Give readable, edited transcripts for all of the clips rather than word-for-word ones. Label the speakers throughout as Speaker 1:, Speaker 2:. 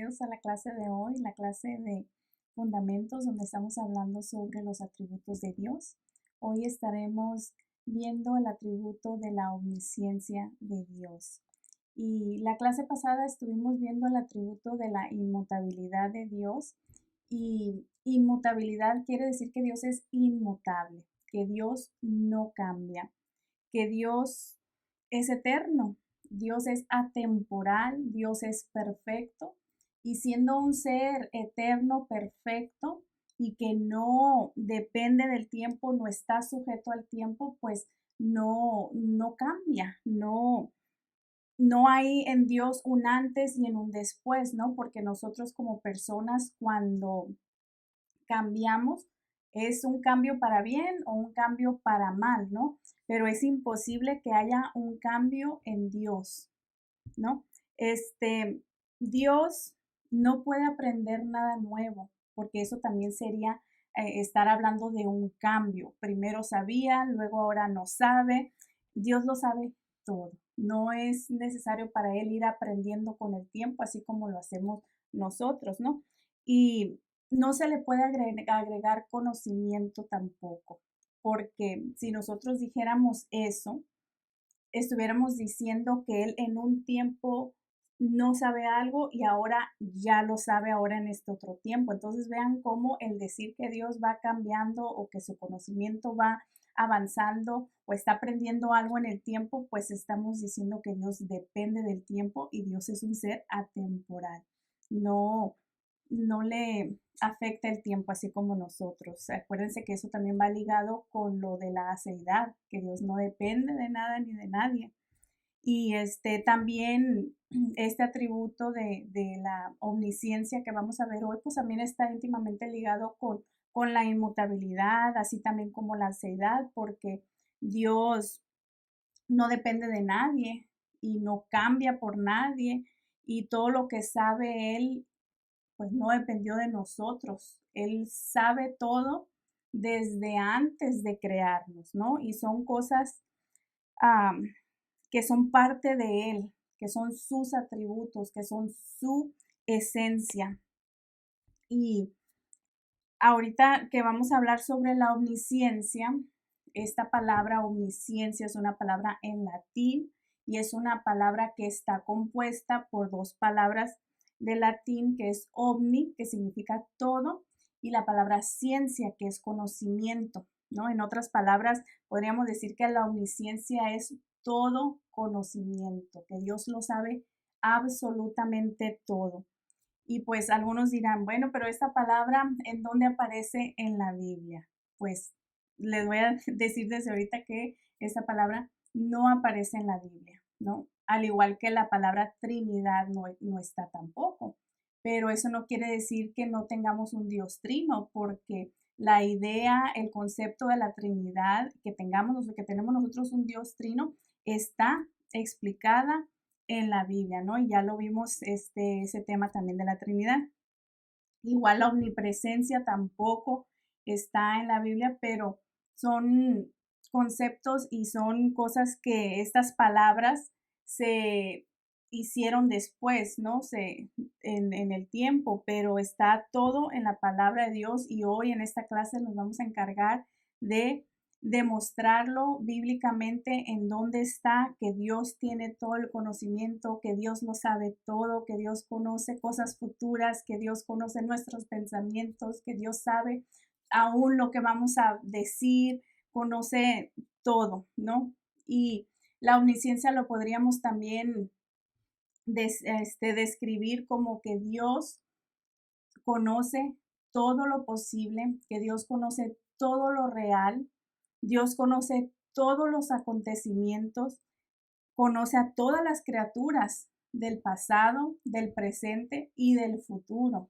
Speaker 1: bienvenidos a la clase de hoy, la clase de fundamentos donde estamos hablando sobre los atributos de Dios. Hoy estaremos viendo el atributo de la omnisciencia de Dios. Y la clase pasada estuvimos viendo el atributo de la inmutabilidad de Dios. Y inmutabilidad quiere decir que Dios es inmutable, que Dios no cambia, que Dios es eterno, Dios es atemporal, Dios es perfecto y siendo un ser eterno, perfecto y que no depende del tiempo, no está sujeto al tiempo, pues no cambia, no hay en Dios un antes y en un después, ¿no? Porque nosotros como personas cuando cambiamos, es un cambio para bien o un cambio para mal, ¿no? Pero es imposible que haya un cambio en Dios, ¿no? Dios no puede aprender nada nuevo, porque eso también sería estar hablando de un cambio. Primero sabía, luego ahora no sabe. Dios lo sabe todo. No es necesario para él ir aprendiendo con el tiempo, así como lo hacemos nosotros, ¿no? Y no se le puede agregar conocimiento tampoco, porque si nosotros dijéramos eso, estuviéramos diciendo que él en un tiempo no sabe algo y ahora ya lo sabe ahora en este otro tiempo. Entonces vean cómo el decir que Dios va cambiando o que su conocimiento va avanzando o está aprendiendo algo en el tiempo, pues estamos diciendo que Dios depende del tiempo y Dios es un ser atemporal. No, no le afecta el tiempo así como nosotros. Acuérdense que eso también va ligado con lo de la aceidad, que Dios no depende de nada ni de nadie. Y también este atributo de la omnisciencia que vamos a ver hoy, pues también está íntimamente ligado con la inmutabilidad, así también como la aceidad, porque Dios no depende de nadie y no cambia por nadie y todo lo que sabe Él pues no dependió de nosotros. Él sabe todo desde antes de crearnos, ¿no? Y son cosas um, que son parte de Él, que son sus atributos, que son su esencia. Y ahorita que vamos a hablar sobre la omnisciencia, esta palabra omnisciencia es una palabra en latín y es una palabra que está compuesta por dos palabras de latín que es omni, que significa todo, y la palabra ciencia, que es conocimiento, ¿no? En otras palabras, podríamos decir que la omnisciencia es todo conocimiento, que Dios lo sabe absolutamente todo. Y pues algunos dirán, bueno, pero esta palabra, ¿en dónde aparece en la Biblia? Pues les voy a decir desde ahorita que esta palabra no aparece en la Biblia, ¿no? Al igual que la palabra Trinidad no está tampoco. Pero eso no quiere decir que no tengamos un Dios trino, porque la idea, el concepto de la Trinidad, que tenemos nosotros un Dios trino, está explicada en la Biblia, ¿no? Y ya lo vimos ese tema también de la Trinidad. Igual la omnipresencia tampoco está en la Biblia, pero son conceptos y son cosas que estas palabras se hicieron después, ¿no? En el tiempo, pero está todo en la palabra de Dios y hoy en esta clase nos vamos a encargar de demostrarlo bíblicamente en dónde está, que Dios tiene todo el conocimiento, que Dios lo sabe todo, que Dios conoce cosas futuras, que Dios conoce nuestros pensamientos, que Dios sabe aún lo que vamos a decir, conoce todo, ¿no? Y la omnisciencia lo podríamos también describir como que Dios conoce todo lo posible, que Dios conoce todo lo real, Dios conoce todos los acontecimientos, conoce a todas las criaturas del pasado, del presente y del futuro.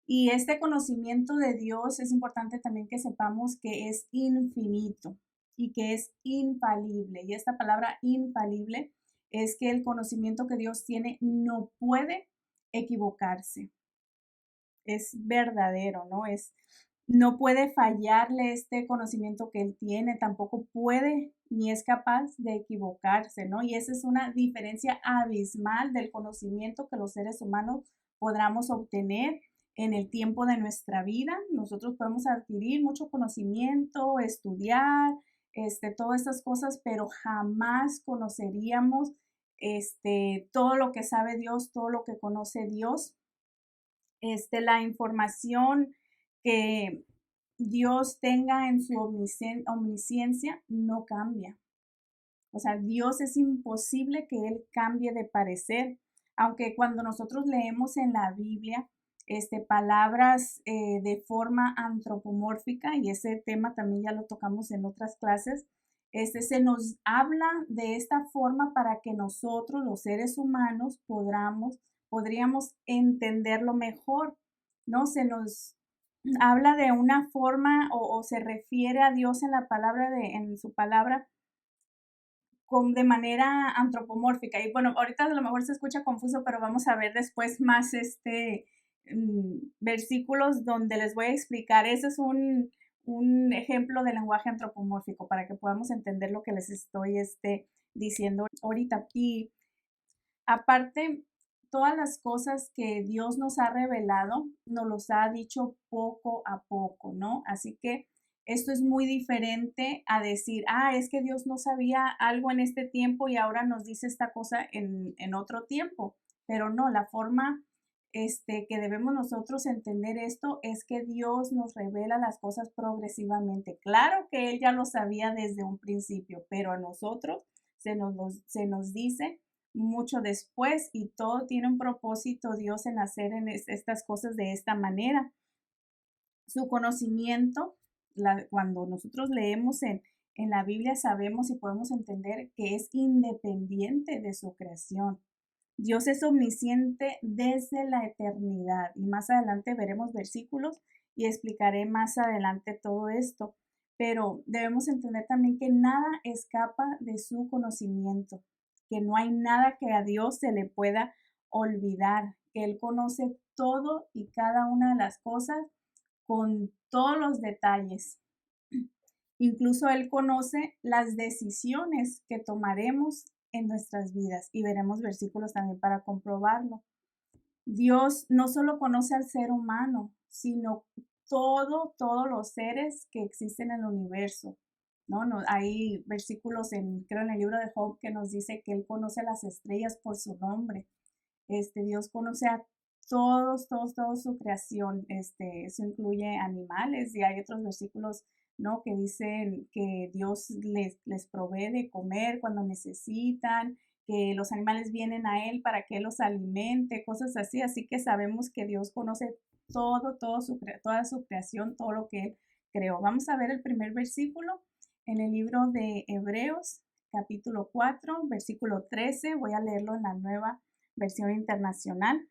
Speaker 1: Y este conocimiento de Dios es importante también que sepamos que es infinito y que es infalible. Y esta palabra infalible es que el conocimiento que Dios tiene no puede equivocarse, es verdadero, ¿no? No puede fallarle este conocimiento que él tiene, tampoco puede ni es capaz de equivocarse, ¿no? Y esa es una diferencia abismal del conocimiento que los seres humanos podamos obtener en el tiempo de nuestra vida. Nosotros podemos adquirir mucho conocimiento, estudiar, todas estas cosas, pero jamás conoceríamos todo lo que sabe Dios, todo lo que conoce Dios. La información que Dios tenga en su omnisciencia no cambia. O sea, Dios es imposible que Él cambie de parecer, aunque cuando nosotros leemos en la Biblia palabras de forma antropomórfica, y ese tema también ya lo tocamos en otras clases, se nos habla de esta forma para que nosotros, los seres humanos, podríamos entenderlo mejor, ¿no? Se nos habla de una forma o se refiere a Dios en la palabra en su palabra de manera antropomórfica. Y bueno, ahorita a lo mejor se escucha confuso, pero vamos a ver después más versículos donde les voy a explicar. Ese es un ejemplo de lenguaje antropomórfico para que podamos entender lo que les estoy diciendo ahorita. Y aparte, todas las cosas que Dios nos ha revelado, nos los ha dicho poco a poco, ¿no? Así que esto es muy diferente a decir, es que Dios no sabía algo en este tiempo y ahora nos dice esta cosa en otro tiempo. Pero no, la forma que debemos nosotros entender esto es que Dios nos revela las cosas progresivamente. Claro que Él ya lo sabía desde un principio, pero a nosotros se nos dice mucho después, y todo tiene un propósito Dios en hacer estas cosas de esta manera. Su conocimiento, cuando nosotros leemos en la Biblia, sabemos y podemos entender que es independiente de su creación. Dios es omnisciente desde la eternidad, y más adelante veremos versículos y explicaré más adelante todo esto, pero debemos entender también que nada escapa de su conocimiento, que no hay nada que a Dios se le pueda olvidar, que Él conoce todo y cada una de las cosas con todos los detalles. Incluso Él conoce las decisiones que tomaremos en nuestras vidas, y veremos versículos también para comprobarlo. Dios no solo conoce al ser humano, sino todos los seres que existen en el universo. ¿No? Hay versículos creo en el libro de Job que nos dice que Él conoce las estrellas por su nombre. Dios conoce a toda su creación. Eso incluye animales, y hay otros versículos, ¿no?, que dicen que Dios les provee de comer cuando necesitan, que los animales vienen a Él para que Él los alimente, cosas así. Así que sabemos que Dios conoce toda su creación, todo lo que Él creó. Vamos a ver el primer versículo en el libro de Hebreos, capítulo 4, versículo 13. Voy a leerlo en la Nueva Versión Internacional.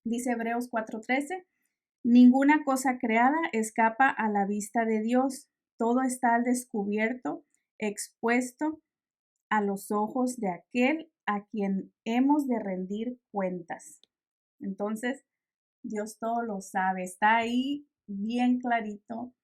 Speaker 1: Dice Hebreos 4:13, ninguna cosa creada escapa a la vista de Dios. Todo está al descubierto, expuesto a los ojos de aquel a quien hemos de rendir cuentas. Entonces, Dios todo lo sabe. Está ahí bien clarito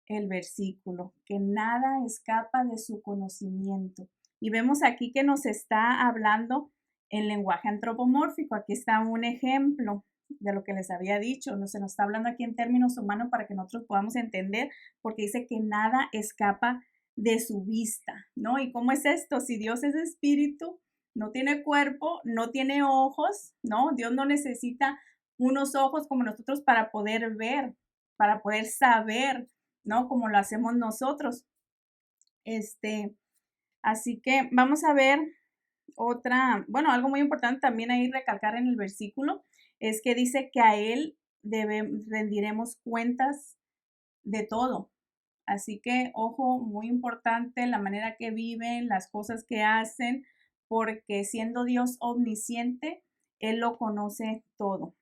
Speaker 1: el versículo, que nada escapa de su conocimiento. Y vemos aquí que nos está hablando en lenguaje antropomórfico. Aquí está un ejemplo de lo que les había dicho. No se nos está hablando aquí en términos humanos para que nosotros podamos entender, porque dice que nada escapa de su vista, ¿no? ¿Y cómo es esto? Si Dios es espíritu, no tiene cuerpo, no tiene ojos, ¿no? Dios no necesita unos ojos como nosotros para poder ver, para poder saber, ¿no? Como lo hacemos nosotros. Así que vamos a ver algo muy importante también ahí recalcar en el versículo, es que dice que a Él rendiremos cuentas de todo. Así que, ojo, muy importante la manera que viven, las cosas que hacen, porque siendo Dios omnisciente, Él lo conoce todo.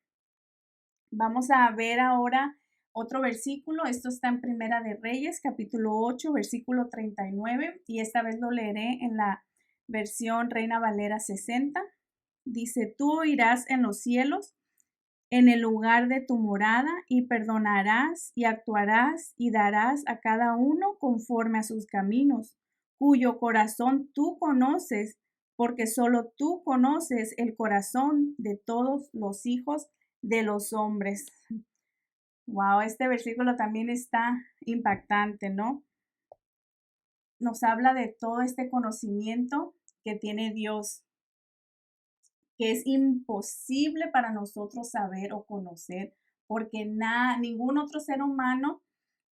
Speaker 1: Vamos a ver ahora otro versículo. Esto está en Primera de Reyes, capítulo 8, versículo 39, y esta vez lo leeré en la versión Reina Valera 60. Dice, tú oirás en los cielos, en el lugar de tu morada, y perdonarás y actuarás y darás a cada uno conforme a sus caminos, cuyo corazón tú conoces, porque solo tú conoces el corazón de todos los hijos de los hombres. Wow, este versículo también está impactante, ¿no? Nos habla de todo este conocimiento que tiene Dios, que es imposible para nosotros saber o conocer, porque ningún otro ser humano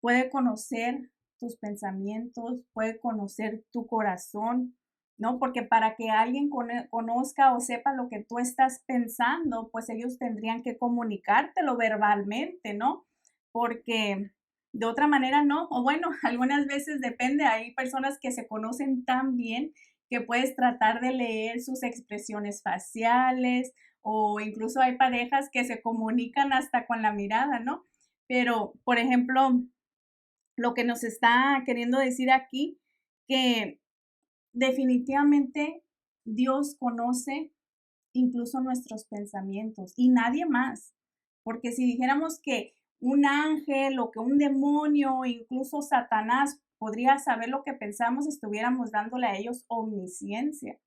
Speaker 1: puede conocer tus pensamientos, puede conocer tu corazón, ¿no? Porque para que alguien conozca o sepa lo que tú estás pensando, pues ellos tendrían que comunicártelo verbalmente, ¿no? Porque de otra manera no, o bueno, algunas veces depende, hay personas que se conocen tan bien que puedes tratar de leer sus expresiones faciales o incluso hay parejas que se comunican hasta con la mirada, ¿no? Pero, por ejemplo, lo que nos está queriendo decir aquí, que definitivamente Dios conoce incluso nuestros pensamientos y nadie más, porque si dijéramos que un ángel o que un demonio, incluso Satanás, podría saber lo que pensamos, estuviéramos dándole a ellos omnisciencia.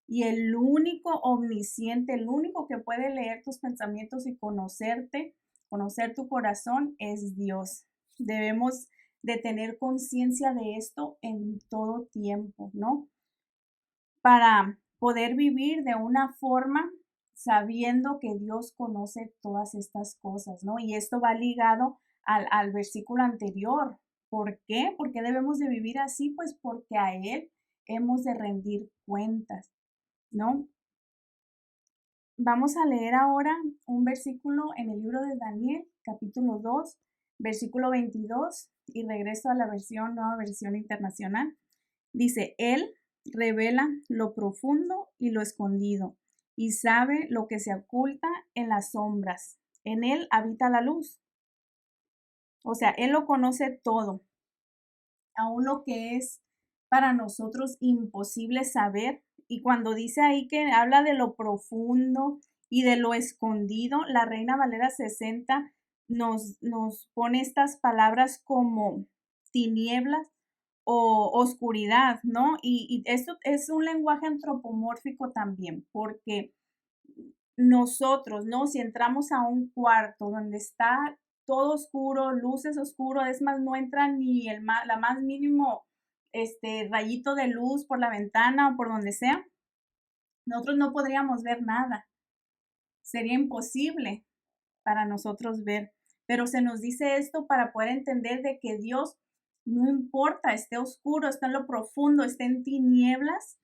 Speaker 1: Y el único omnisciente, el único que puede leer tus pensamientos y conocerte, conocer tu corazón, es Dios. Debemos de tener conciencia de esto en todo tiempo, ¿no? Para poder vivir de una forma sabiendo que Dios conoce todas estas cosas, ¿no? Y esto va ligado al versículo anterior. ¿Por qué? ¿Por qué debemos de vivir así? Pues porque a Él hemos de rendir cuentas, ¿no? Vamos a leer ahora un versículo en el libro de Daniel, capítulo 2, versículo 22, y regreso a la nueva versión internacional. Dice, Él revela lo profundo y lo escondido, y sabe lo que se oculta en las sombras. En Él habita la luz. O sea, Él lo conoce todo, aún lo que es para nosotros imposible saber. Y cuando dice ahí que habla de lo profundo y de lo escondido, la Reina Valera 60 nos pone estas palabras como tinieblas o oscuridad, ¿no? Y esto es un lenguaje antropomórfico también, porque nosotros, ¿no? Si entramos a un cuarto donde está todo oscuro, luces oscuro, es más, no entra ni la más mínimo rayito de luz por la ventana o por donde sea, nosotros no podríamos ver nada. Sería imposible para nosotros ver. Pero se nos dice esto para poder entender de que Dios, no importa, esté oscuro, esté en lo profundo, esté en tinieblas,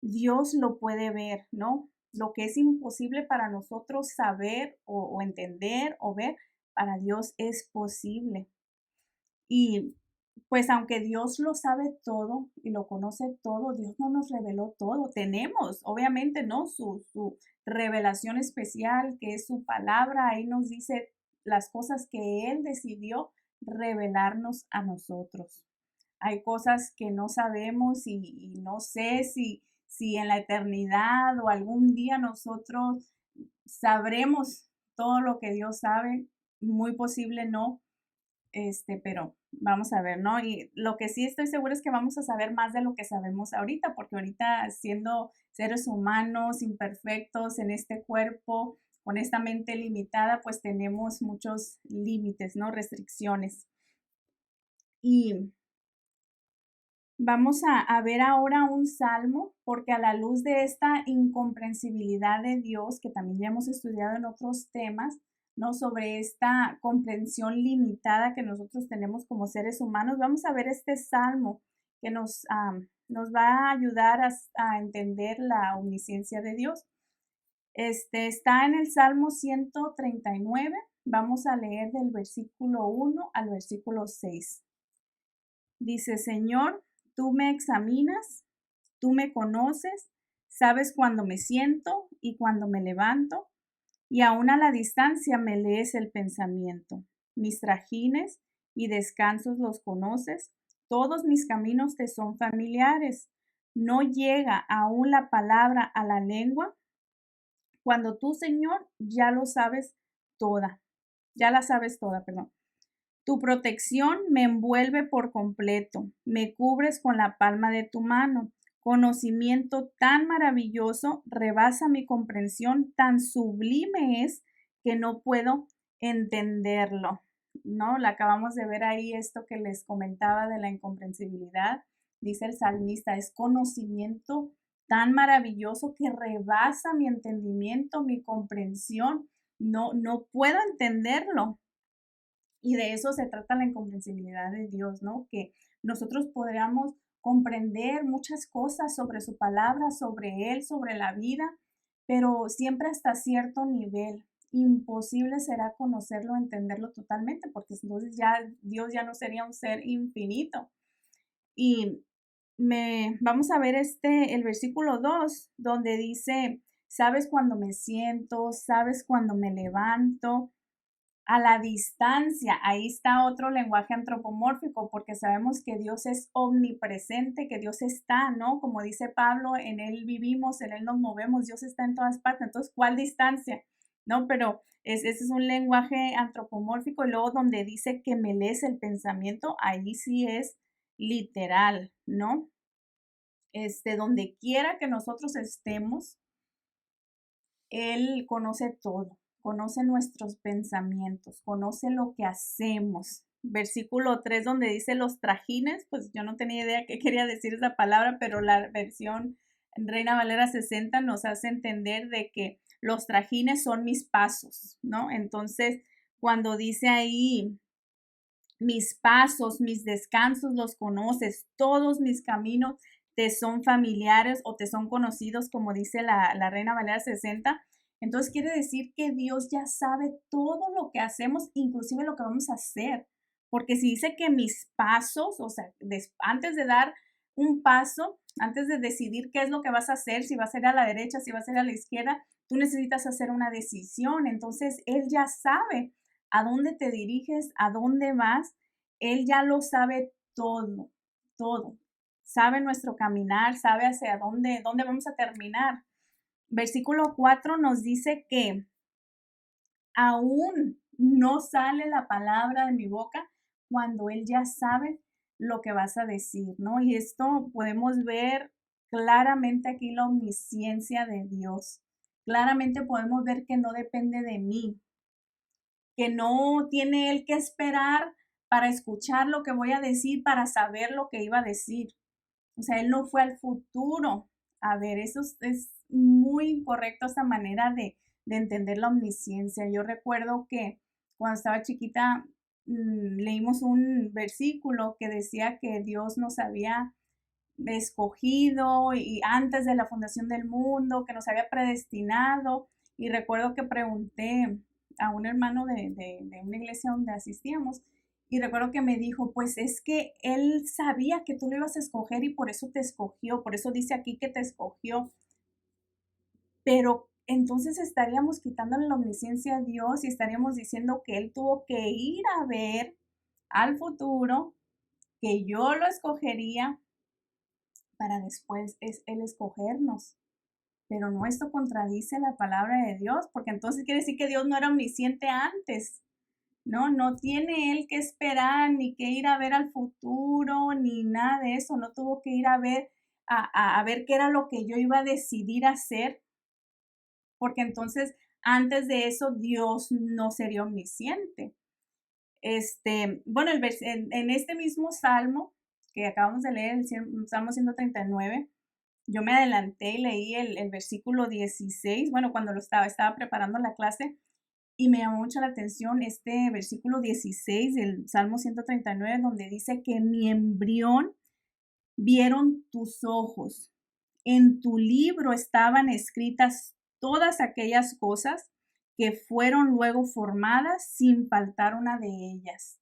Speaker 1: Dios lo puede ver, ¿no? Lo que es imposible para nosotros saber o entender o ver, para Dios es posible. Y pues aunque Dios lo sabe todo y lo conoce todo, Dios no nos reveló todo. Tenemos, obviamente, ¿no? Su revelación especial, que es su palabra. Ahí nos dice las cosas que Él decidió revelarnos a nosotros. Hay cosas que no sabemos y no sé si en la eternidad o algún día nosotros sabremos todo lo que Dios sabe. Muy posible no, pero vamos a ver, ¿no? Y lo que sí estoy segura es que vamos a saber más de lo que sabemos ahorita, porque ahorita siendo seres humanos imperfectos en este cuerpo, con esta mente limitada, pues tenemos muchos límites, ¿no? Restricciones. Y vamos a ver ahora un salmo, porque a la luz de esta incomprensibilidad de Dios, que también ya hemos estudiado en otros temas, ¿no? Sobre esta comprensión limitada que nosotros tenemos como seres humanos, vamos a ver este salmo que nos va a ayudar a entender la omnisciencia de Dios. Está en el Salmo 139. Vamos a leer del versículo 1 al versículo 6. Dice, Señor, tú me examinas, tú me conoces, sabes cuándo me siento y cuándo me levanto, y aún a la distancia me lees el pensamiento. Mis trajines y descansos los conoces, todos mis caminos te son familiares. No llega aún la palabra a la lengua, cuando tú, Señor, ya lo sabes toda, ya la sabes toda, perdón. Tu protección me envuelve por completo, me cubres con la palma de tu mano. Conocimiento tan maravilloso rebasa mi comprensión, tan sublime es que no puedo entenderlo, ¿no? La acabamos de ver ahí esto que les comentaba de la incomprensibilidad. Dice el salmista, es conocimiento tan maravilloso que rebasa mi entendimiento, mi comprensión. No puedo entenderlo. Y de eso se trata la incomprensibilidad de Dios, ¿no? Que nosotros podríamos comprender muchas cosas sobre su palabra, sobre Él, sobre la vida, pero siempre hasta cierto nivel. Imposible será conocerlo, entenderlo totalmente, porque entonces ya Dios ya no sería un ser infinito. Y vamos a ver el versículo 2 donde dice, sabes cuando me siento, sabes cuando me levanto, a la distancia. Ahí está otro lenguaje antropomórfico, porque sabemos que Dios es omnipresente, que Dios está, ¿no? Como dice Pablo, en Él vivimos, en Él nos movemos, Dios está en todas partes. Entonces, ¿cuál distancia? ¿No? Pero ese es un lenguaje antropomórfico. Y luego donde dice que me lees el pensamiento, ahí sí es literal, ¿no? Donde quiera que nosotros estemos, Él conoce todo, conoce nuestros pensamientos, conoce lo que hacemos. Versículo 3 donde dice los trajines, pues yo no tenía idea qué quería decir esa palabra, pero la versión Reina Valera 60 nos hace entender de que los trajines son mis pasos, ¿no? Entonces, cuando dice ahí, mis pasos, mis descansos los conoces, todos mis caminos te son familiares o te son conocidos, como dice la Reina Valera 60. Entonces quiere decir que Dios ya sabe todo lo que hacemos, inclusive lo que vamos a hacer. Porque si dice que mis pasos, o sea, antes de dar un paso, antes de decidir qué es lo que vas a hacer, si va a ser a la derecha, si va a ser a la izquierda, tú necesitas hacer una decisión. Entonces Él ya sabe a dónde te diriges, a dónde vas. Él ya lo sabe todo, todo. Sabe nuestro caminar, sabe hacia dónde vamos a terminar. Versículo 4 nos dice que aún no sale la palabra de mi boca cuando Él ya sabe lo que vas a decir, ¿no? Y esto podemos ver claramente aquí la omnisciencia de Dios. Claramente podemos ver que no depende de mí, que no tiene Él que esperar para escuchar lo que voy a decir, para saber lo que iba a decir. O sea, Él no fue al futuro. A ver, eso es muy incorrecto, esa manera de entender la omnisciencia. Yo recuerdo que cuando estaba chiquita leímos un versículo que decía que Dios nos había escogido y antes de la fundación del mundo, que nos había predestinado. Y recuerdo que pregunté a un hermano de una iglesia donde asistíamos y recuerdo que me dijo, pues es que él sabía que tú lo ibas a escoger y por eso te escogió, por eso dice aquí que te escogió. Pero entonces estaríamos quitándole la omnisciencia a Dios y estaríamos diciendo que Él tuvo que ir a ver al futuro, que yo lo escogería para después Él escogernos. Pero no, esto contradice la palabra de Dios, porque entonces quiere decir que Dios no era omnisciente antes. No tiene Él que esperar, ni que ir a ver al futuro, ni nada de eso. No tuvo que ir a ver, a ver qué era lo que yo iba a decidir hacer, porque entonces antes de eso Dios no sería omnisciente. Bueno, en este mismo salmo que acabamos de leer, el Salmo 139, yo me adelanté y leí el versículo 16, bueno, cuando estaba preparando la clase, y me llamó mucho la atención este versículo 16 del Salmo 139, donde dice que mi embrión vieron tus ojos. En tu libro estaban escritas todas aquellas cosas que fueron luego formadas sin faltar una de ellas.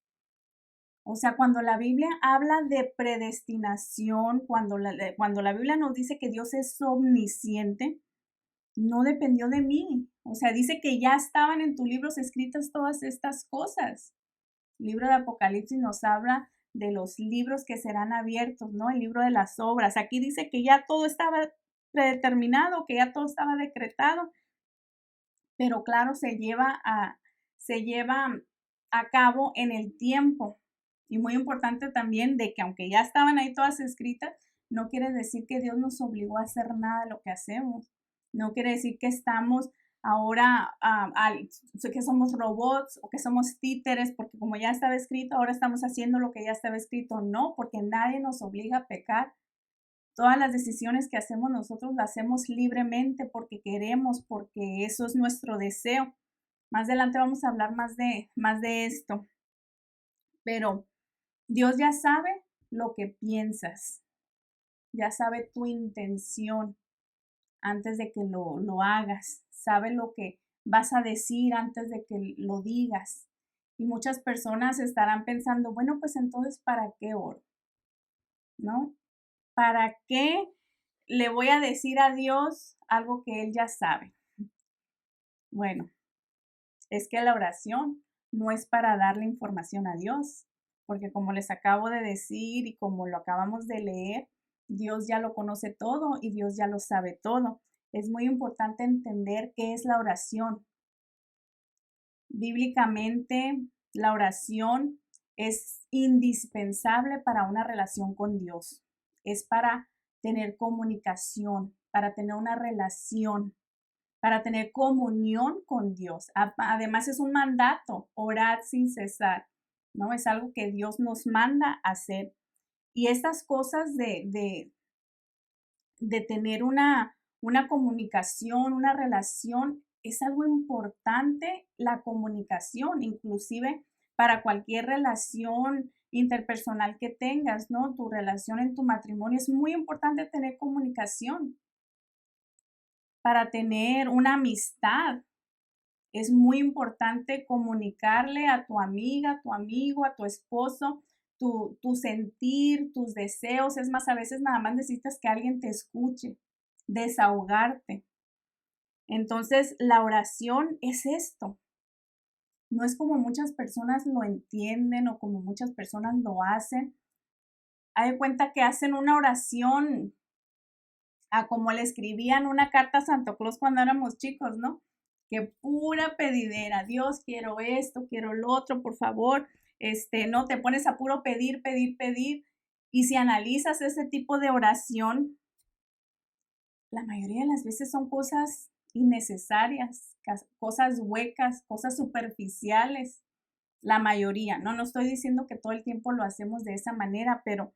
Speaker 1: O sea, cuando la Biblia habla de predestinación, cuando la Biblia nos dice que Dios es omnisciente, no dependió de mí. O sea, dice que ya estaban en tu libro escritas todas estas cosas. El libro de Apocalipsis nos habla de los libros que serán abiertos, ¿no? El libro de las obras. Aquí dice que ya todo estaba predeterminado, que ya todo estaba decretado, pero claro, se lleva a cabo en el tiempo. Y muy importante también de que aunque ya estaban ahí todas escritas, no quiere decir que Dios nos obligó a hacer nada de lo que hacemos. No quiere decir que estamos ahora que somos robots o que somos títeres, porque como ya estaba escrito, ahora estamos haciendo lo que ya estaba escrito. No, porque nadie nos obliga a pecar. Todas las decisiones que hacemos nosotros las hacemos libremente porque queremos, porque eso es nuestro deseo. Más adelante vamos a hablar más de esto, pero Dios ya sabe lo que piensas, ya sabe tu intención antes de que lo hagas, sabe lo que vas a decir antes de que lo digas. Y muchas personas estarán pensando, bueno, pues entonces, ¿para qué oro? ¿No? ¿Para qué le voy a decir a Dios algo que Él ya sabe? Bueno, es que la oración no es para darle información a Dios, porque como les acabo de decir y como lo acabamos de leer, Dios ya lo conoce todo y Dios ya lo sabe todo. Es muy importante entender qué es la oración. Bíblicamente, la oración es indispensable para una relación con Dios. Es para tener comunicación, para tener una relación, para tener comunión con Dios. Además, es un mandato, orar sin cesar, ¿no? Es algo que Dios nos manda a hacer. Y estas cosas de tener una comunicación, una relación, es algo importante la comunicación, inclusive para cualquier relación interpersonal que tengas, ¿no? Tu relación en tu matrimonio, es muy importante tener comunicación. Para tener una amistad, es muy importante comunicarle a tu amiga, a tu amigo, a tu esposo, tu sentir, tus deseos. Es más, a veces nada más necesitas que alguien te escuche, desahogarte. Entonces, la oración es esto. No es como muchas personas lo entienden o como muchas personas lo hacen. Hay de cuenta que hacen una oración a como le escribían una carta a Santo Claus cuando éramos chicos, ¿no? Que pura pedidera, Dios, quiero esto, quiero lo otro, por favor, no te pones a puro pedir, pedir, pedir. Y si analizas ese tipo de oración, la mayoría de las veces son cosas innecesarias, cosas huecas, cosas superficiales. La mayoría, ¿no? No estoy diciendo que todo el tiempo lo hacemos de esa manera, pero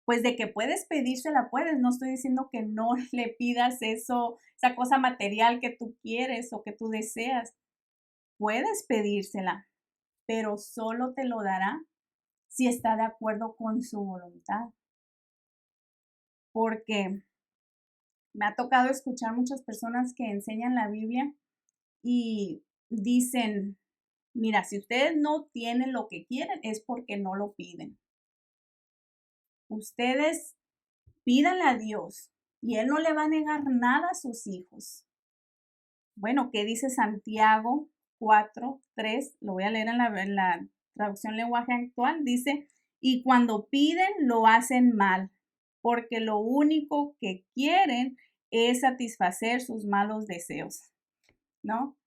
Speaker 1: pues de que puedes pedírsela, puedes. No estoy diciendo que no le pidas eso, esa cosa material que tú quieres o que tú deseas. Puedes pedírsela, pero solo te lo dará si está de acuerdo con su voluntad. Porque me ha tocado escuchar muchas personas que enseñan la Biblia y dicen, mira, si ustedes no tienen lo que quieren es porque no lo piden. Ustedes pídanle a Dios y Él no le va a negar nada a sus hijos. Bueno, ¿qué dice Santiago 4:3? Lo voy a leer en la traducción lenguaje actual. Dice, y cuando piden lo hacen mal, porque lo único que quieren es satisfacer sus malos deseos, ¿no?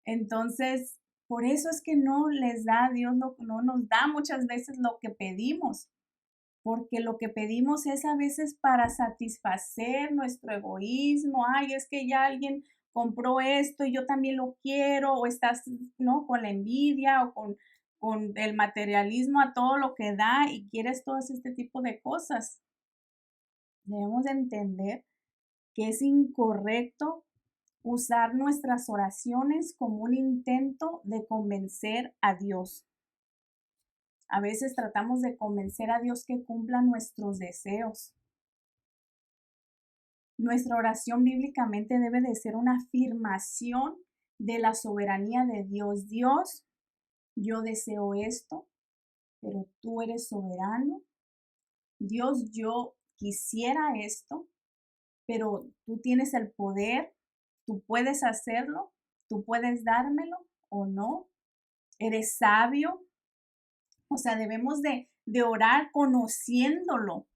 Speaker 1: Entonces, por eso es que no les da a Dios, no nos da muchas veces lo que pedimos, porque lo que pedimos es a veces para satisfacer nuestro egoísmo. Ay, es que ya alguien compró esto y yo también lo quiero, o estás, ¿no? Con la envidia o con el materialismo a todo lo que da y quieres todo este tipo de cosas. Debemos de entender que es incorrecto usar nuestras oraciones como un intento de convencer a Dios. A veces tratamos de convencer a Dios que cumpla nuestros deseos. Nuestra oración bíblicamente debe de ser una afirmación de la soberanía de Dios. Dios, yo deseo esto, pero tú eres soberano. Dios, yo quisiera esto, pero tú tienes el poder, tú puedes hacerlo, tú puedes dármelo o no. Eres sabio. O sea, debemos de orar conociéndolo,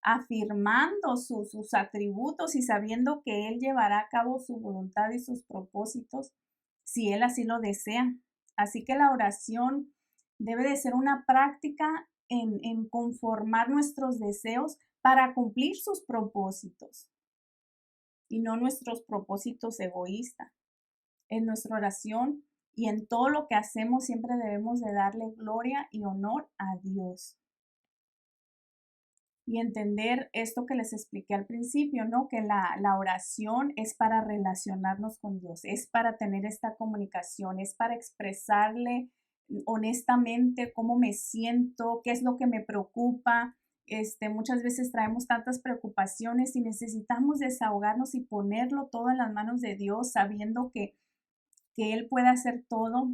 Speaker 1: afirmando sus atributos y sabiendo que Él llevará a cabo su voluntad y sus propósitos si Él así lo desea. Así que la oración debe de ser una práctica en conformar nuestros deseos para cumplir sus propósitos y no nuestros propósitos egoístas. en nuestra oración y en todo lo que hacemos siempre debemos de darle gloria y honor a Dios. Y entender esto que les expliqué al principio, ¿no? Que la oración es para relacionarnos con Dios, es para tener esta comunicación, es para expresarle honestamente cómo me siento, qué es lo que me preocupa. Muchas veces traemos tantas preocupaciones y necesitamos desahogarnos y ponerlo todo en las manos de Dios, sabiendo que Él puede hacer todo,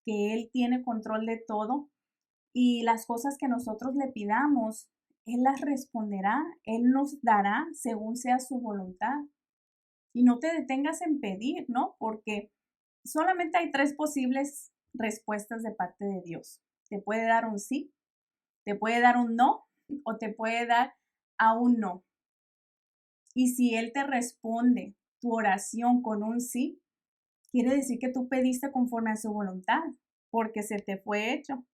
Speaker 1: que Él tiene control de todo y las cosas que nosotros le pidamos, Él las responderá, Él nos dará según sea su voluntad. Y no te detengas en pedir, ¿no? Porque solamente hay tres posibles respuestas de parte de Dios. Te puede dar un sí, te puede dar un no o te puede dar a un no. Y si Él te responde tu oración con un sí, quiere decir que tú pediste conforme a su voluntad, porque se te fue hecho.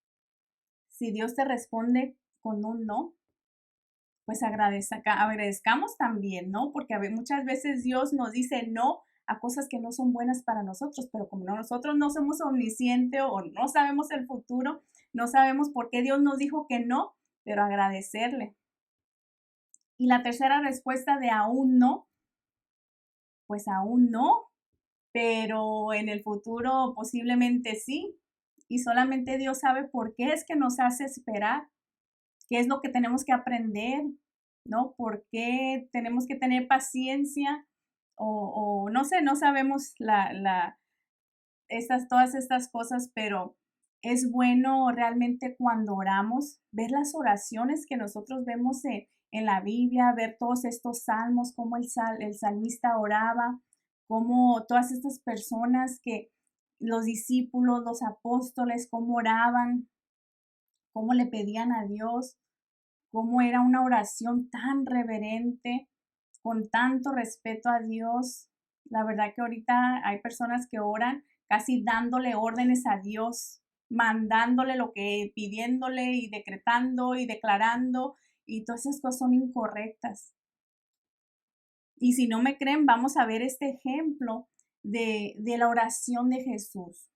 Speaker 1: Si Dios te responde con un no, pues agradezcamos también, ¿no? Porque muchas veces Dios nos dice no a cosas que no son buenas para nosotros, pero como nosotros no somos omniscientes o no sabemos el futuro, no sabemos por qué Dios nos dijo que no, pero agradecerle. Y la tercera respuesta de aún no, pues aún no, pero en el futuro posiblemente sí. Y solamente Dios sabe por qué es que nos hace esperar, qué es lo que tenemos que aprender, ¿no? ¿Por qué tenemos que tener paciencia? O no sé, no sabemos todas estas cosas, pero es bueno realmente cuando oramos, ver las oraciones que nosotros vemos en la Biblia, ver todos estos salmos, cómo el salmista oraba, cómo todas estas personas los discípulos, los apóstoles, cómo oraban, cómo le pedían a Dios, cómo era una oración tan reverente, con tanto respeto a Dios. La verdad que ahorita hay personas que oran casi dándole órdenes a Dios, mandándole lo que, pidiéndole y decretando y declarando, y todas esas cosas son incorrectas. Y si no me creen, vamos a ver este ejemplo de la oración de Jesús.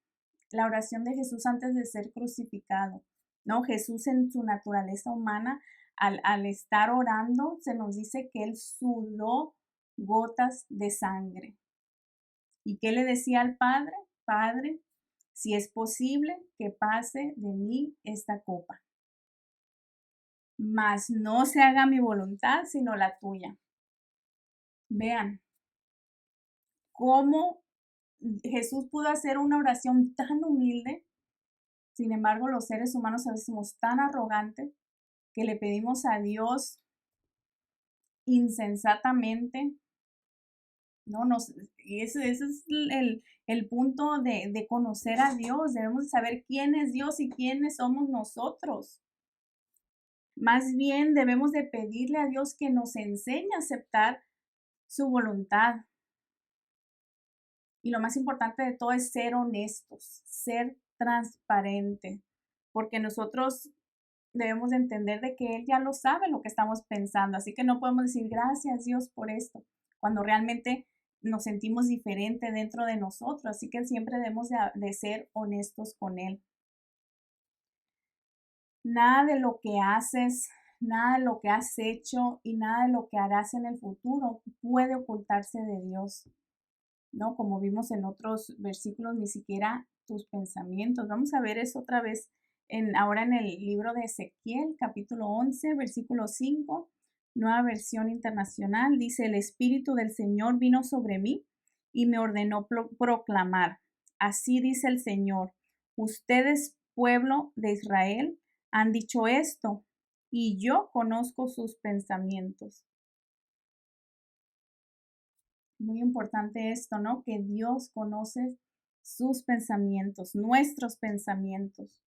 Speaker 1: La oración de Jesús antes de ser crucificado, ¿no? Jesús en su naturaleza humana, al estar orando, se nos dice que él sudó gotas de sangre. ¿Y qué le decía al Padre? Padre, si es posible que pase de mí esta copa, mas no se haga mi voluntad, sino la tuya. Vean cómo Jesús pudo hacer una oración tan humilde. Sin embargo, los seres humanos a veces somos tan arrogantes que le pedimos a Dios insensatamente, ¿no? Y ese es el punto de conocer a Dios. Debemos de saber quién es Dios y quiénes somos nosotros. Más bien debemos de pedirle a Dios que nos enseñe a aceptar su voluntad. Y lo más importante de todo es ser honestos, ser transparente, porque nosotros debemos de entender de que Él ya lo sabe lo que estamos pensando, así que no podemos decir gracias Dios por esto, cuando realmente nos sentimos diferente dentro de nosotros, así que siempre debemos de ser honestos con Él. Nada de lo que haces, nada de lo que has hecho y nada de lo que harás en el futuro puede ocultarse de Dios, ¿no? Como vimos en otros versículos, ni siquiera tus pensamientos. Vamos a ver eso otra vez ahora en el libro de Ezequiel, capítulo 11, versículo 5, nueva versión internacional. Dice, el Espíritu del Señor vino sobre mí y me ordenó proclamar. Así dice el Señor, ustedes, pueblo de Israel, han dicho esto y yo conozco sus pensamientos. Muy importante esto, ¿no? Que Dios conoce sus pensamientos, nuestros pensamientos.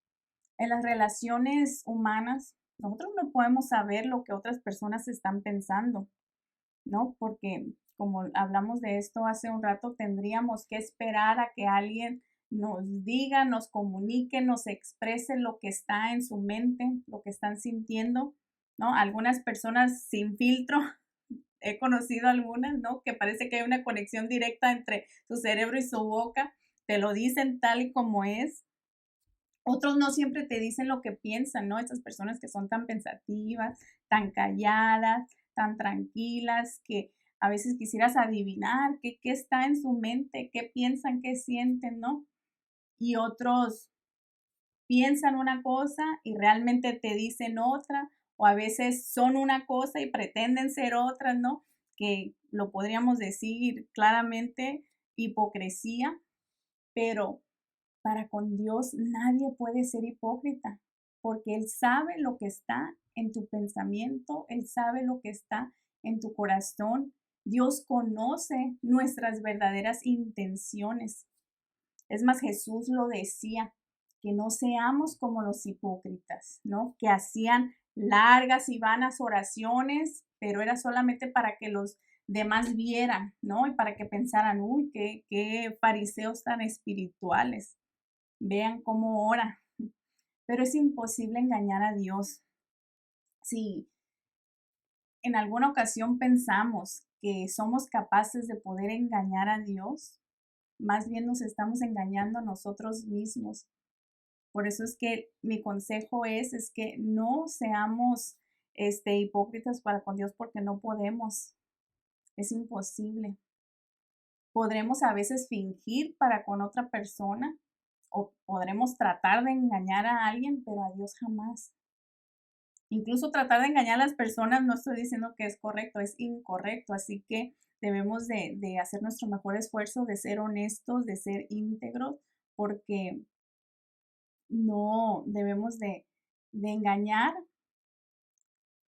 Speaker 1: En las relaciones humanas, nosotros no podemos saber lo que otras personas están pensando, ¿no? Porque como hablamos de esto hace un rato, tendríamos que esperar a que alguien nos diga, nos comunique, nos exprese lo que está en su mente, lo que están sintiendo, ¿no? Algunas personas sin filtro he conocido algunas, ¿no? Que parece que hay una conexión directa entre su cerebro y su boca te lo dicen tal y como es. Otros no siempre te dicen lo que piensan, ¿no? Esas personas que son tan pensativas, tan calladas, tan tranquilas, que a veces quisieras adivinar qué está en su mente, qué piensan, qué sienten, ¿no? Y otros piensan una cosa y realmente te dicen otra, o a veces son una cosa y pretenden ser otra, ¿no? Que lo podríamos decir claramente, hipocresía, pero para con Dios nadie puede ser hipócrita, porque Él sabe lo que está en tu pensamiento, Él sabe lo que está en tu corazón. Dios conoce nuestras verdaderas intenciones. Es más, Jesús lo decía, que no seamos como los hipócritas, ¿no? Que hacían largas y vanas oraciones, pero era solamente para que los demás vieran, ¿no? Y para que pensaran, uy, qué fariseos tan espirituales. Vean cómo ora. Pero es imposible engañar a Dios. Si en alguna ocasión pensamos que somos capaces de poder engañar a Dios, más bien nos estamos engañando a nosotros mismos. Por eso es que mi consejo es que no seamos hipócritas para con Dios porque no podemos. Es imposible. Podremos a veces fingir para con otra persona o podremos tratar de engañar a alguien, pero a Dios jamás. Incluso tratar de engañar a las personas, no estoy diciendo que es correcto, es incorrecto. Así que debemos de hacer nuestro mejor esfuerzo, de ser honestos, de ser íntegros, porque no debemos de engañar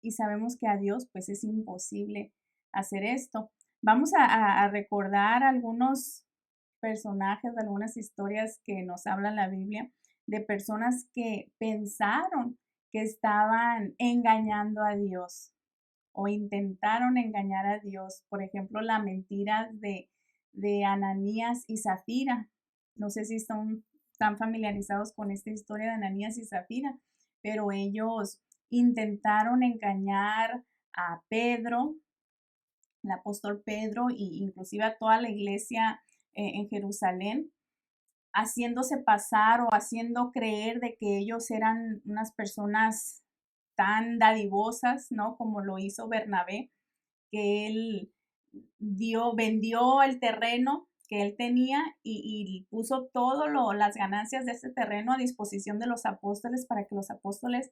Speaker 1: y sabemos que a Dios pues es imposible hacer esto. Vamos a recordar algunos personajes, algunas historias que nos habla la Biblia de personas que pensaron que estaban engañando a Dios o intentaron engañar a Dios. Por ejemplo, la mentira de Ananías y Zafira. No sé si están tan familiarizados con esta historia de Ananías y Zafira, pero ellos intentaron engañar a Pedro, el apóstol Pedro, e inclusive a toda la iglesia en Jerusalén, haciéndose pasar o haciendo creer de que ellos eran unas personas tan dadivosas, ¿no? Como lo hizo Bernabé, que él vendió el terreno que él tenía y puso todas las ganancias de ese terreno a disposición de los apóstoles para que los apóstoles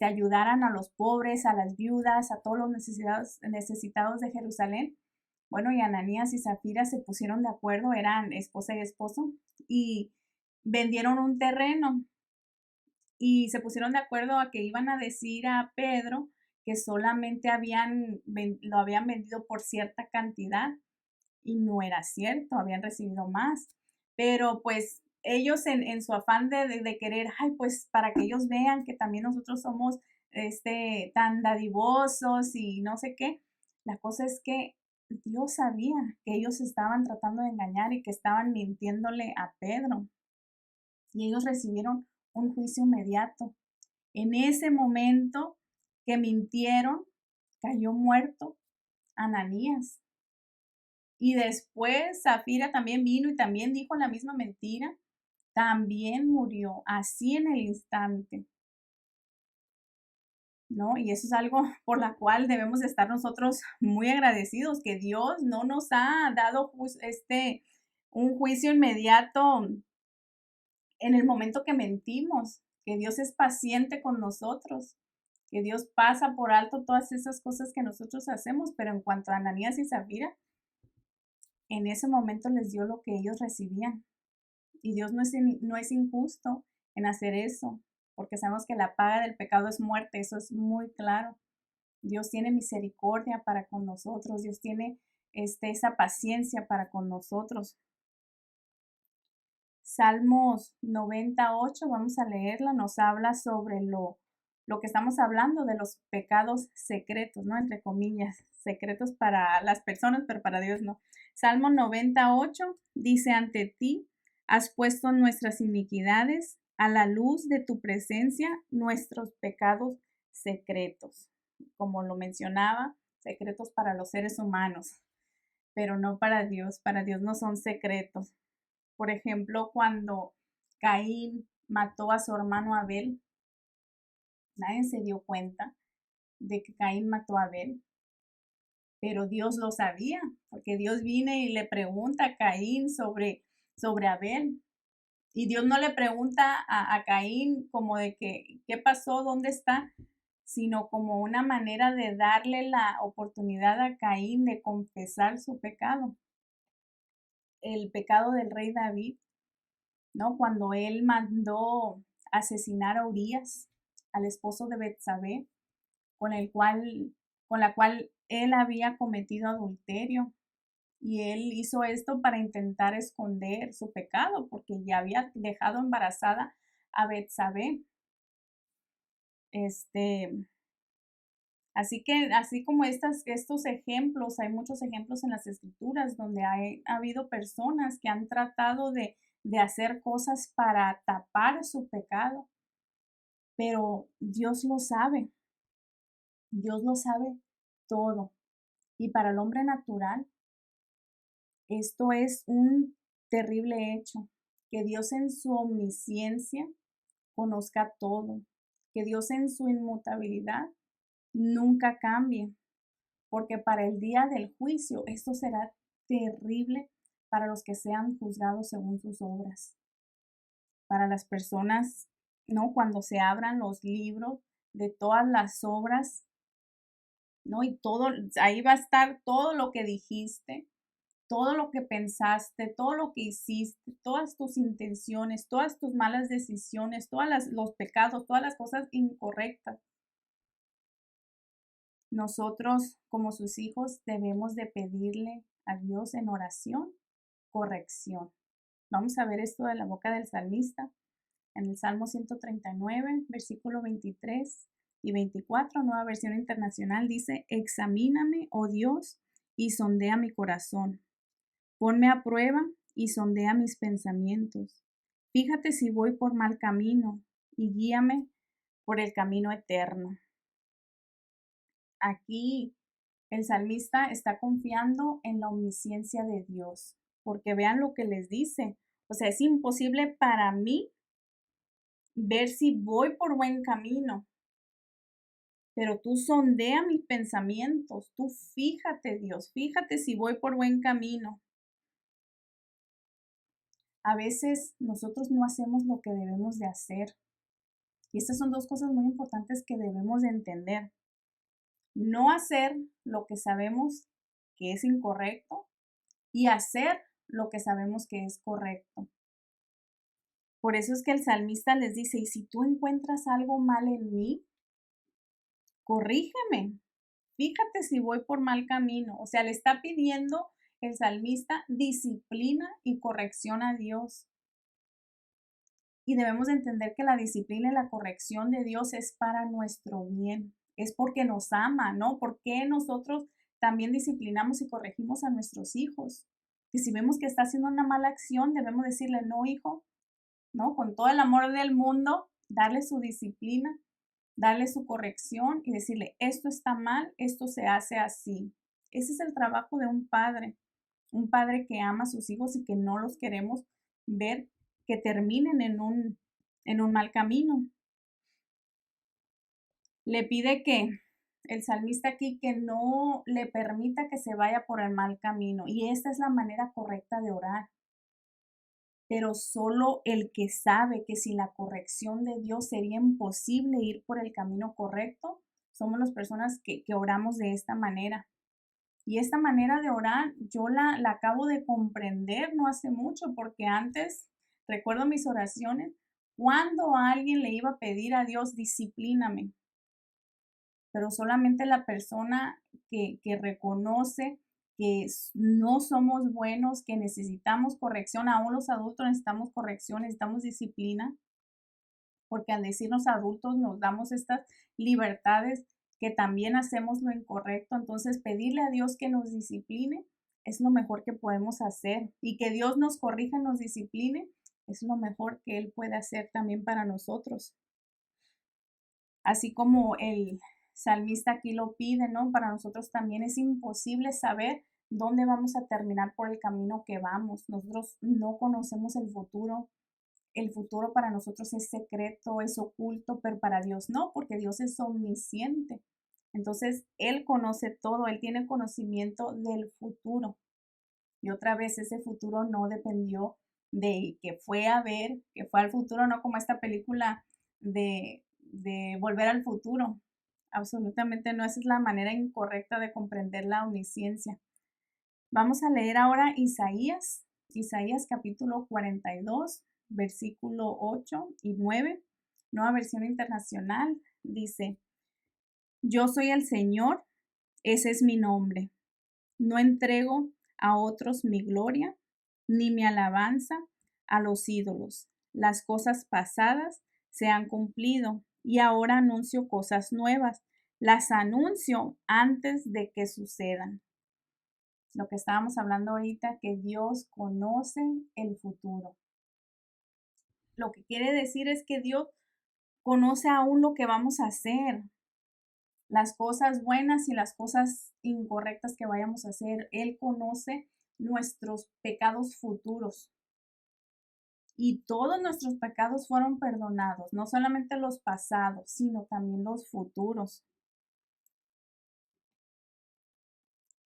Speaker 1: ayudaran a los pobres, a las viudas, a todos los necesitados de Jerusalén. Bueno, y Ananías y Zafira se pusieron de acuerdo, eran esposa y esposo, y vendieron un terreno y se pusieron de acuerdo a que iban a decir a Pedro que solamente lo habían vendido por cierta cantidad y no era cierto, habían recibido más. Pero pues ellos en su afán de querer, ay, pues para que ellos vean que también nosotros somos tan dadivosos y no sé qué, la cosa es que Dios sabía que ellos estaban tratando de engañar y que estaban mintiéndole a Pedro y ellos recibieron un juicio inmediato. En ese momento que mintieron, cayó muerto Ananías. Y después Zafira también vino y también dijo la misma mentira. También murió así en el instante, ¿no? Y eso es algo por la cual debemos de estar nosotros muy agradecidos, que Dios no nos ha dado un juicio inmediato en el momento que mentimos, que Dios es paciente con nosotros, que Dios pasa por alto todas esas cosas que nosotros hacemos, pero en cuanto a Ananías y Zafira, en ese momento les dio lo que ellos recibían. Y Dios no es injusto en hacer eso, porque sabemos que la paga del pecado es muerte, eso es muy claro. Dios tiene misericordia para con nosotros, Dios tiene esa paciencia para con nosotros. Salmos 98, vamos a leerla, nos habla sobre lo que estamos hablando de los pecados secretos, ¿no? Entre comillas, secretos para las personas, pero para Dios no. Salmo 98 dice, ante ti has puesto nuestras iniquidades, a la luz de tu presencia, nuestros pecados secretos. Como lo mencionaba, secretos para los seres humanos, pero no para Dios no son secretos, Por ejemplo, cuando Caín mató a su hermano Abel, nadie se dio cuenta de que Caín mató a Abel, pero Dios lo sabía, porque Dios viene y le pregunta a Caín sobre Abel. Y Dios no le pregunta a Caín como de que, ¿qué pasó? ¿Dónde está? Sino como una manera de darle la oportunidad a Caín de confesar su pecado. El pecado del rey David, ¿no? Cuando él mandó asesinar a Urías, al esposo de Betsabé, con la cual él había cometido adulterio. Y él hizo esto para intentar esconder su pecado, porque ya había dejado embarazada a Betsabé. Así que, así como estos ejemplos, hay muchos ejemplos en las escrituras donde ha habido personas que han tratado de hacer cosas para tapar su pecado, pero Dios lo sabe todo. Y para el hombre natural, esto es un terrible hecho, que Dios en su omnisciencia conozca todo, que Dios en su inmutabilidad nunca cambie, porque para el día del juicio esto será terrible para los que sean juzgados según sus obras. Para las personas, ¿no? Cuando se abran los libros de todas las obras, ¿no? Y todo, ahí va a estar todo lo que dijiste, todo lo que pensaste, todo lo que hiciste, todas tus intenciones, todas tus malas decisiones, los pecados, todas las cosas incorrectas. Nosotros, como sus hijos, debemos de pedirle a Dios en oración corrección. Vamos a ver esto de la boca del salmista en el Salmo 139, versículo 23 y 24, Nueva Versión Internacional, dice: examíname, oh Dios, y sondea mi corazón. Ponme a prueba y sondea mis pensamientos. Fíjate si voy por mal camino y guíame por el camino eterno. Aquí el salmista está confiando en la omnisciencia de Dios, porque vean lo que les dice. O sea, es imposible para mí ver si voy por buen camino, pero tú sondea mis pensamientos, tú fíjate, Dios, fíjate si voy por buen camino. A veces nosotros no hacemos lo que debemos de hacer. Y estas son dos cosas muy importantes que debemos de entender. No hacer lo que sabemos que es incorrecto y hacer lo que sabemos que es correcto. Por eso es que el salmista les dice: y si tú encuentras algo mal en mí, corrígeme. Fíjate si voy por mal camino. O sea, le está pidiendo el salmista disciplina y corrección a Dios. Y debemos de entender que la disciplina y la corrección de Dios es para nuestro bien. Es porque nos ama, ¿no? Porque nosotros también disciplinamos y corregimos a nuestros hijos. Que si vemos que está haciendo una mala acción, debemos decirle: no, hijo, ¿no? Con todo el amor del mundo, darle su disciplina, darle su corrección y decirle: esto está mal, esto se hace así. Ese es el trabajo de un padre que ama a sus hijos y que no los queremos ver que terminen en un mal camino. Le pide que el salmista aquí que no le permita que se vaya por el mal camino, y esta es la manera correcta de orar. Pero solo el que sabe que sin la corrección de Dios sería imposible ir por el camino correcto, somos las personas que oramos de esta manera. Y esta manera de orar yo la acabo de comprender no hace mucho, porque antes recuerdo mis oraciones cuando alguien le iba a pedir a Dios: disciplíname. Pero solamente la persona que reconoce que no somos buenos, que necesitamos corrección, aún los adultos necesitamos corrección, necesitamos disciplina, porque al decirnos adultos nos damos estas libertades que también hacemos lo incorrecto. Entonces, pedirle a Dios que nos discipline es lo mejor que podemos hacer, y que Dios nos corrija, nos discipline, es lo mejor que Él puede hacer también para nosotros. Así como el salmista aquí lo pide, ¿no? Para nosotros también es imposible saber dónde vamos a terminar por el camino que vamos. Nosotros no conocemos el futuro. El futuro para nosotros es secreto, es oculto, pero para Dios no, porque Dios es omnisciente. Entonces, Él conoce todo, Él tiene conocimiento del futuro. Y otra vez ese futuro no dependió de que fue a ver, que fue al futuro, no como esta película de Volver al Futuro. Absolutamente no, esa es la manera incorrecta de comprender la omnisciencia. Vamos a leer ahora Isaías capítulo 42, versículo 8 y 9, nueva versión internacional, dice, yo soy el Señor, ese es mi nombre. No entrego a otros mi gloria, ni mi alabanza a los ídolos. Las cosas pasadas se han cumplido y ahora anuncio cosas nuevas. Las anuncio antes de que sucedan. Lo que estábamos hablando ahorita, que Dios conoce el futuro. Lo que quiere decir es que Dios conoce aún lo que vamos a hacer, las cosas buenas y las cosas incorrectas que vayamos a hacer. Él conoce nuestros pecados futuros. Y todos nuestros pecados fueron perdonados, no solamente los pasados, sino también los futuros.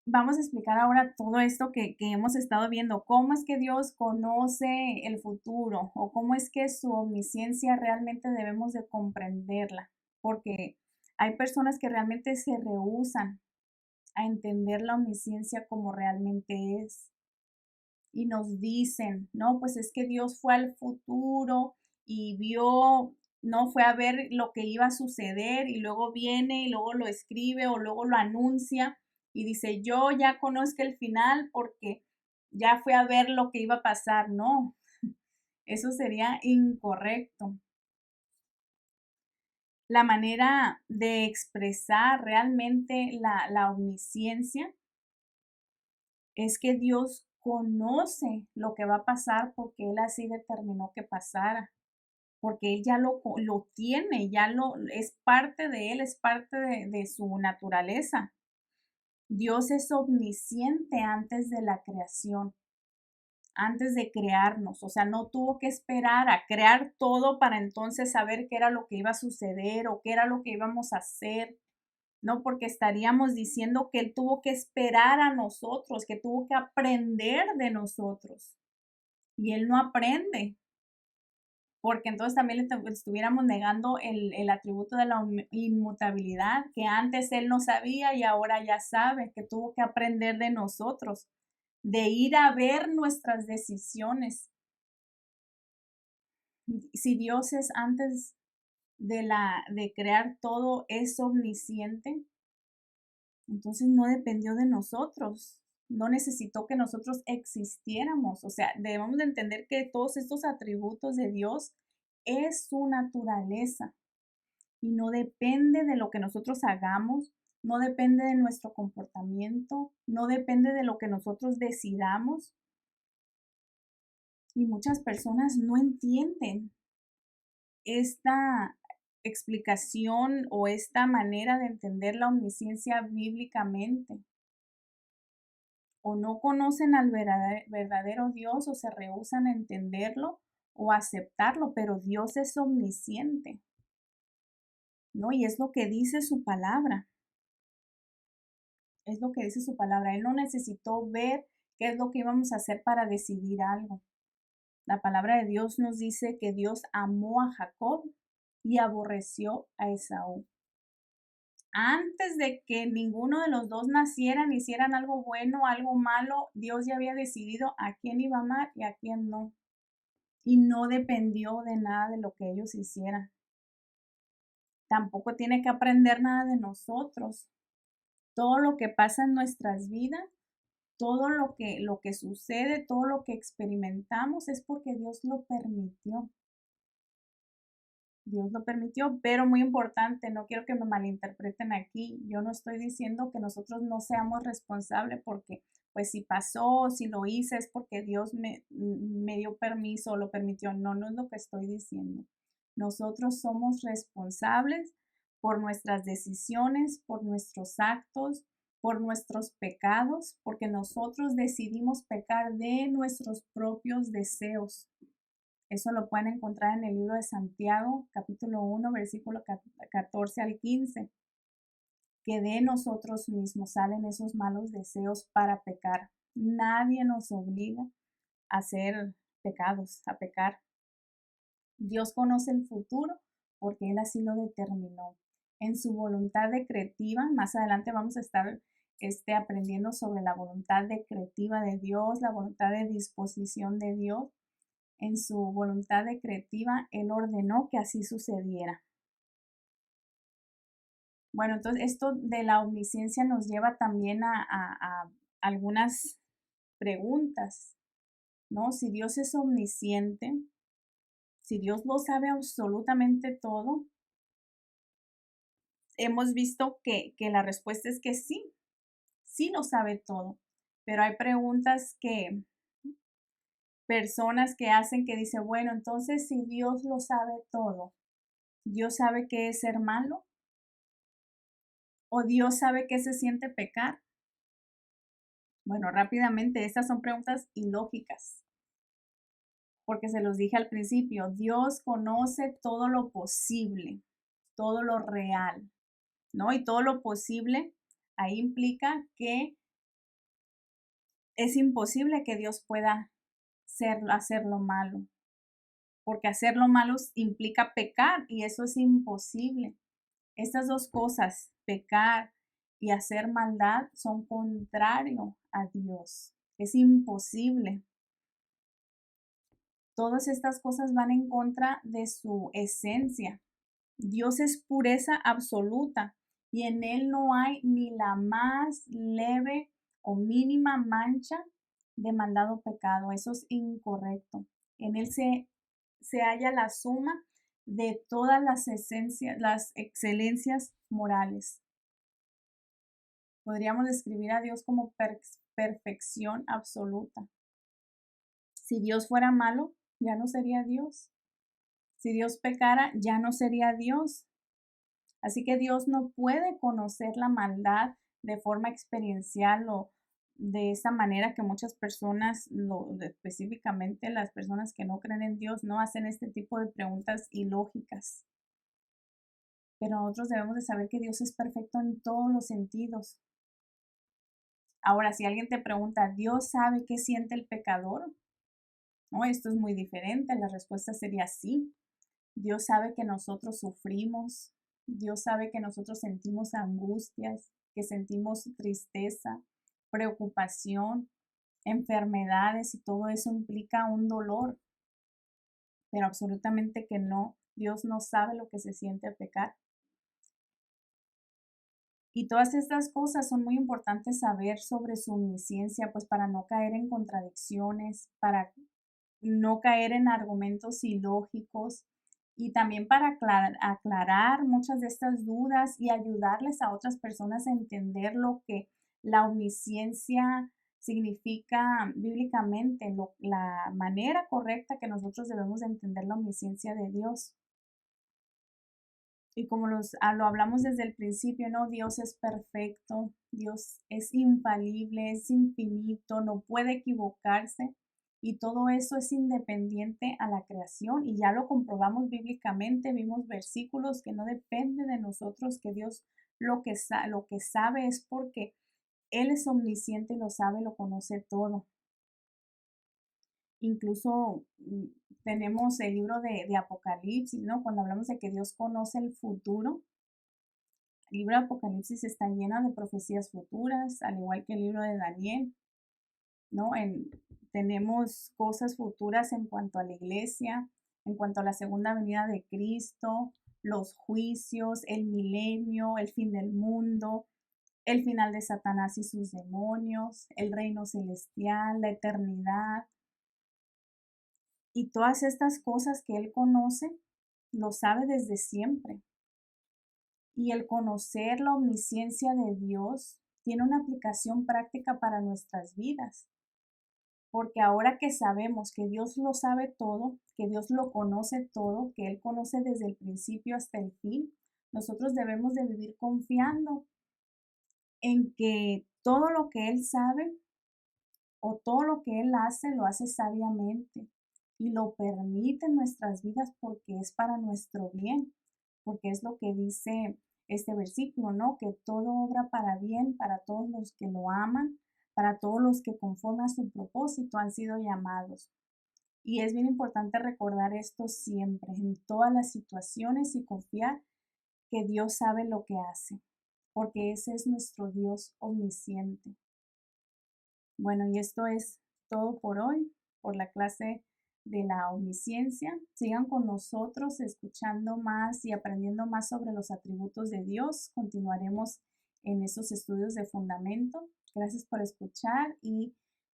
Speaker 1: Vamos a explicar ahora todo esto que hemos estado viendo. ¿Cómo es que Dios conoce el futuro? ¿O cómo es que su omnisciencia realmente debemos de comprenderla? Porque hay personas que realmente se rehúsan a entender la omnisciencia como realmente es. Y nos dicen, no, pues es que Dios fue al futuro y vio, no fue a ver lo que iba a suceder y luego viene y luego lo escribe o luego lo anuncia y dice, yo ya conozco el final porque ya fue a ver lo que iba a pasar. No, eso sería incorrecto. La manera de expresar realmente la omnisciencia es que Dios conoce lo que va a pasar porque Él así determinó que pasara, porque Él ya lo tiene, es parte de Él, es parte de su naturaleza. Dios es omnisciente antes de la creación, antes de crearnos, o sea, no tuvo que esperar a crear todo para entonces saber qué era lo que iba a suceder o qué era lo que íbamos a hacer. No, porque estaríamos diciendo que Él tuvo que esperar a nosotros, que tuvo que aprender de nosotros. Y Él no aprende, porque entonces también le estuviéramos negando el atributo de la inmutabilidad, que antes Él no sabía y ahora ya sabe, que tuvo que aprender de nosotros, de ir a ver nuestras decisiones. Si Dios es antes de crear todo, es omnisciente, entonces no dependió de nosotros, no necesitó que nosotros existiéramos. O sea, debemos de entender que todos estos atributos de Dios es su naturaleza y no depende de lo que nosotros hagamos, no depende de nuestro comportamiento, no depende de lo que nosotros decidamos. Y muchas personas no entienden esta explicación o esta manera de entender la omnisciencia bíblicamente. O no conocen al verdadero Dios o se rehúsan a entenderlo o aceptarlo, pero Dios es omnisciente, ¿no? Y es lo que dice su palabra, es lo que dice su palabra. Él no necesitó ver qué es lo que íbamos a hacer para decidir algo. La palabra de Dios nos dice que Dios amó a Jacob y aborreció a Esaú. Antes de que ninguno de los dos nacieran, hicieran algo bueno, algo malo, Dios ya había decidido a quién iba a amar y a quién no. Y no dependió de nada de lo que ellos hicieran. Tampoco tiene que aprender nada de nosotros. Todo lo que pasa en nuestras vidas, todo lo que sucede, todo lo que experimentamos es porque Dios lo permitió. Dios lo permitió, pero muy importante, no quiero que me malinterpreten aquí. Yo no estoy diciendo que nosotros no seamos responsables porque, pues si pasó, si lo hice, es porque Dios me dio permiso, lo permitió. No, no es lo que estoy diciendo. Nosotros somos responsables por nuestras decisiones, por nuestros actos, por nuestros pecados, porque nosotros decidimos pecar de nuestros propios deseos. Eso lo pueden encontrar en el libro de Santiago, capítulo 1, versículo 14 al 15, que de nosotros mismos salen esos malos deseos para pecar. Nadie nos obliga a hacer pecados, a pecar. Dios conoce el futuro porque Él así lo determinó. En su voluntad decretiva, más adelante vamos a estar aprendiendo sobre la voluntad decretiva de Dios, la voluntad de disposición de Dios. En su voluntad decretiva, Él ordenó que así sucediera. Bueno, entonces esto de la omnisciencia nos lleva también a algunas preguntas, ¿no? Si Dios es omnisciente, si Dios lo sabe absolutamente todo, hemos visto que la respuesta es que sí, sí lo sabe todo, pero hay preguntas que personas que hacen que dicen, bueno, entonces si Dios lo sabe todo, ¿Dios sabe qué es ser malo? ¿O Dios sabe qué se siente pecar? Bueno, rápidamente, estas son preguntas ilógicas, porque se los dije al principio, Dios conoce todo lo posible, todo lo real, ¿no? Y todo lo posible, ahí implica que es imposible que Dios pueda hacer lo malo, porque hacer lo malo implica pecar y eso es imposible. Estas dos cosas, pecar y hacer maldad, son contrario a Dios. Es imposible. Todas estas cosas van en contra de su esencia. Dios es pureza absoluta y en Él no hay ni la más leve o mínima mancha de maldad o pecado. Eso es incorrecto. En Él se halla la suma de todas las esencias, las excelencias morales. Podríamos describir a Dios como perfección absoluta. Si Dios fuera malo, ya no sería Dios. Si Dios pecara, ya no sería Dios. Así que Dios no puede conocer la maldad de forma experiencial o de esa manera que muchas personas, específicamente las personas que no creen en Dios, no hacen este tipo de preguntas ilógicas. Pero nosotros debemos de saber que Dios es perfecto en todos los sentidos. Ahora, si alguien te pregunta, ¿Dios sabe qué siente el pecador? No, esto es muy diferente. La respuesta sería sí. Dios sabe que nosotros sufrimos. Dios sabe que nosotros sentimos angustias, que sentimos tristeza, preocupación, enfermedades y todo eso implica un dolor. Pero absolutamente que no. Dios no sabe lo que se siente pecar. Y todas estas cosas son muy importantes saber sobre su omnisciencia, pues para no caer en contradicciones, para no caer en argumentos ilógicos y también para aclarar muchas de estas dudas y ayudarles a otras personas a entender lo que la omnisciencia significa bíblicamente, la manera correcta que nosotros debemos de entender la omnisciencia de Dios. Y como lo hablamos desde el principio, ¿no? Dios es perfecto, Dios es infalible, es infinito, no puede equivocarse. Y todo eso es independiente a la creación y ya lo comprobamos bíblicamente, vimos versículos que no depende de nosotros, que Dios lo que sabe es porque Él es omnisciente y lo sabe, lo conoce todo. Incluso tenemos el libro de Apocalipsis, ¿no? Cuando hablamos de que Dios conoce el futuro, el libro de Apocalipsis está lleno de profecías futuras, al igual que el libro de Daniel, ¿no? Tenemos cosas futuras en cuanto a la iglesia, en cuanto a la segunda venida de Cristo, los juicios, el milenio, el fin del mundo, el final de Satanás y sus demonios, el reino celestial, la eternidad. Y todas estas cosas que Él conoce, lo sabe desde siempre. Y el conocer la omnisciencia de Dios tiene una aplicación práctica para nuestras vidas. Porque ahora que sabemos que Dios lo sabe todo, que Dios lo conoce todo, que Él conoce desde el principio hasta el fin, nosotros debemos de vivir confiando en que todo lo que Él sabe o todo lo que Él hace, lo hace sabiamente y lo permite en nuestras vidas porque es para nuestro bien, porque es lo que dice este versículo, ¿no? Que todo obra para bien para todos los que lo aman, para todos los que conforme a su propósito han sido llamados. Y es bien importante recordar esto siempre, en todas las situaciones y confiar que Dios sabe lo que hace, porque ese es nuestro Dios omnisciente. Bueno, y esto es todo por hoy, por la clase de la omnisciencia. Sigan con nosotros escuchando más y aprendiendo más sobre los atributos de Dios. Continuaremos en esos estudios de fundamento. Gracias por escuchar y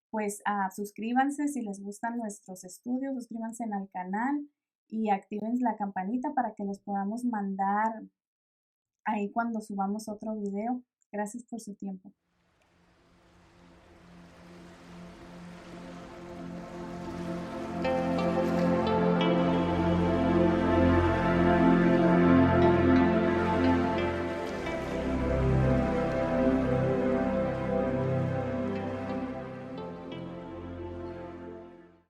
Speaker 1: pues suscríbanse si les gustan nuestros estudios, suscríbanse al canal y activen la campanita para que les podamos mandar ahí cuando subamos otro video. Gracias por su tiempo.